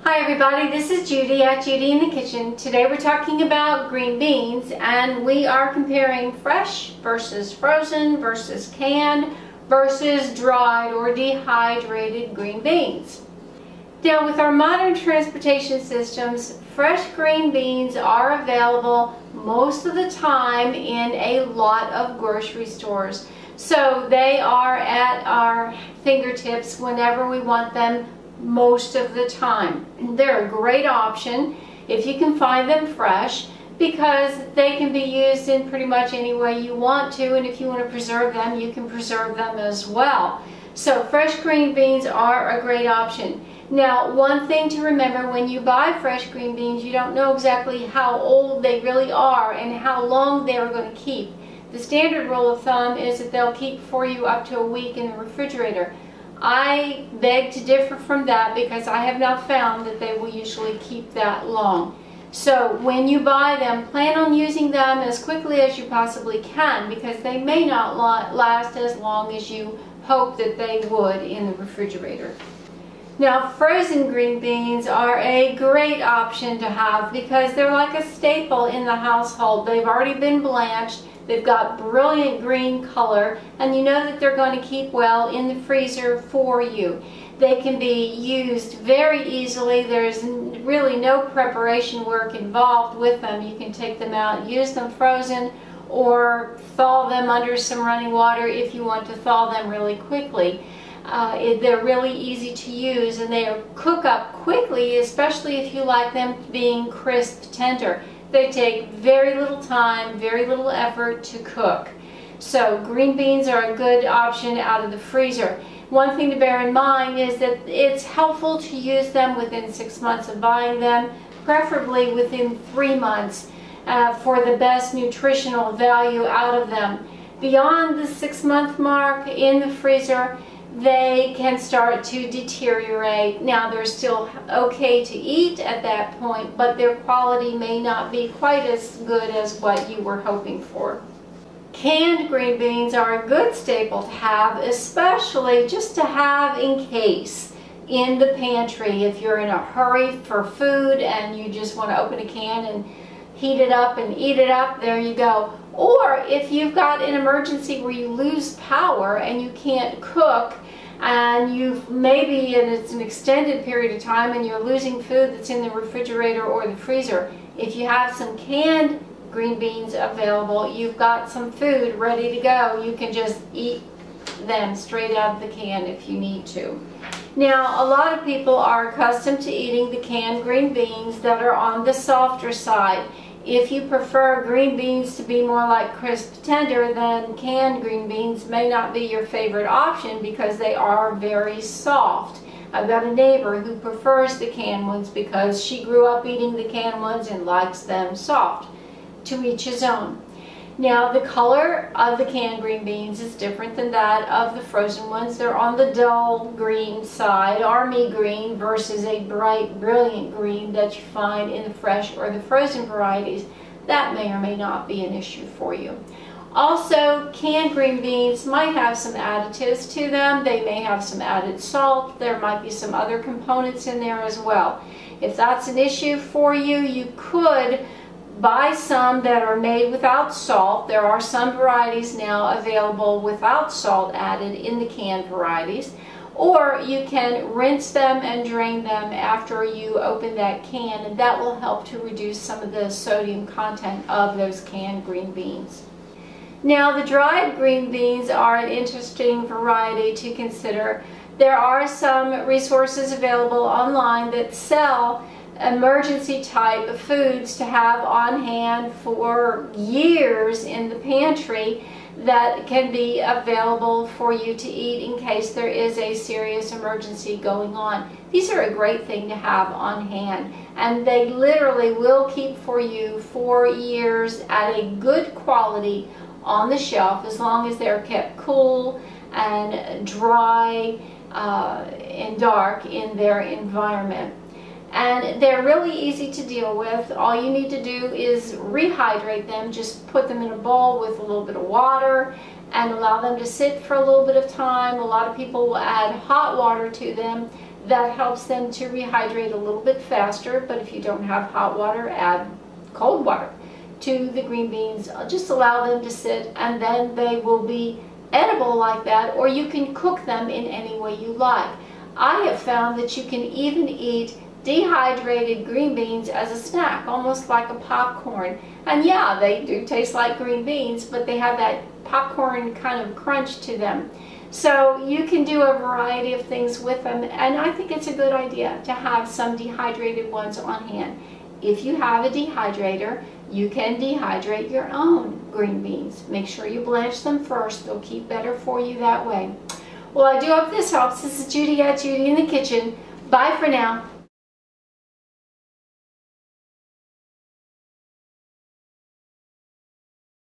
Hi everybody, this is Judy at Judy in the Kitchen. Today we're talking about green beans and we are comparing fresh versus frozen versus canned versus dried or dehydrated green beans. Now with our modern transportation systems, fresh green beans are available most of the time in a lot of grocery stores. So they are at our fingertips whenever we want them most of the time. They're a great option if you can find them fresh because they can be used in pretty much any way you want to, and if you want to preserve them, you can preserve them as well. So fresh green beans are a great option. Now, one thing to remember when you buy fresh green beans, you don't know exactly how old they really are and how long they are going to keep. The standard rule of thumb is that they'll keep for you up to a week in the refrigerator. I beg to differ from that because I have not found that they will usually keep that long. So when you buy them, plan on using them as quickly as you possibly can because they may not last as long as you hope that they would in the refrigerator. Now, frozen green beans are a great option to have because they're like a staple in the household. They've already been blanched. They've got brilliant green color, and you know that they're going to keep well in the freezer for you. They can be used very easily. There's really no preparation work involved with them. You can take them out, use them frozen, or thaw them under some running water if you want to thaw them really quickly. They're really easy to use, and they cook up quickly, especially if you like them being crisp tender. They take very little time, very little effort to cook. So green beans are a good option out of the freezer. One thing to bear in mind is that it's helpful to use them within 6 months of buying them, preferably within 3 months for the best nutritional value out of them. Beyond the 6-month mark in the freezer, they can start to deteriorate. Now they're still okay to eat at that point, but their quality may not be quite as good as what you were hoping for. Canned green beans are a good staple to have, especially just to have in case in the pantry. If you're in a hurry for food and you just want to open a can and heat it up and eat it up, there you go. Or if you've got an emergency where you lose power and you can't cook and and it's an extended period of time and you're losing food that's in the refrigerator or the freezer, if you have some canned green beans available, you've got some food ready to go. You can just eat them straight out of the can if you need to. Now, a lot of people are accustomed to eating the canned green beans that are on the softer side. If you prefer green beans to be more like crisp tender, then canned green beans may not be your favorite option because they are very soft. I've got a neighbor who prefers the canned ones because she grew up eating the canned ones and likes them soft. To each his own. Now, the color of the canned green beans is different than that of the frozen ones. They're on the dull green side, army green, versus a bright, brilliant green that you find in the fresh or the frozen varieties. That may or may not be an issue for you. Also, canned green beans might have some additives to them. They may have some added salt. There might be some other components in there as well. If that's an issue for you, you could buy some that are made without salt. There are some varieties now available without salt added in the canned varieties. Or you can rinse them and drain them after you open that can, and that will help to reduce some of the sodium content of those canned green beans. Now, the dried green beans are an interesting variety to consider. There are some resources available online that sell emergency type of foods to have on hand for years in the pantry that can be available for you to eat in case there is a serious emergency going on. These are a great thing to have on hand, and they literally will keep for you for years at a good quality on the shelf as long as they're kept cool and dry and dark in their environment. And they're really easy to deal with. All you need to do is rehydrate them. Just put them in a bowl with a little bit of water and allow them to sit for a little bit of time. A lot of people will add hot water to them. That helps them to rehydrate a little bit faster, but if you don't have hot water, add cold water to the green beans. Just allow them to sit, and then they will be edible like that, or you can cook them in any way you like. I have found that you can even eat dehydrated green beans as a snack, almost like a popcorn. And yeah, they do taste like green beans, but they have that popcorn kind of crunch to them. So you can do a variety of things with them, and I think it's a good idea to have some dehydrated ones on hand. If you have a dehydrator, you can dehydrate your own green beans. Make sure you blanch them first. They'll keep better for you that way. Well, I do hope this helps. This is Judy at Judy in the Kitchen. Bye for now.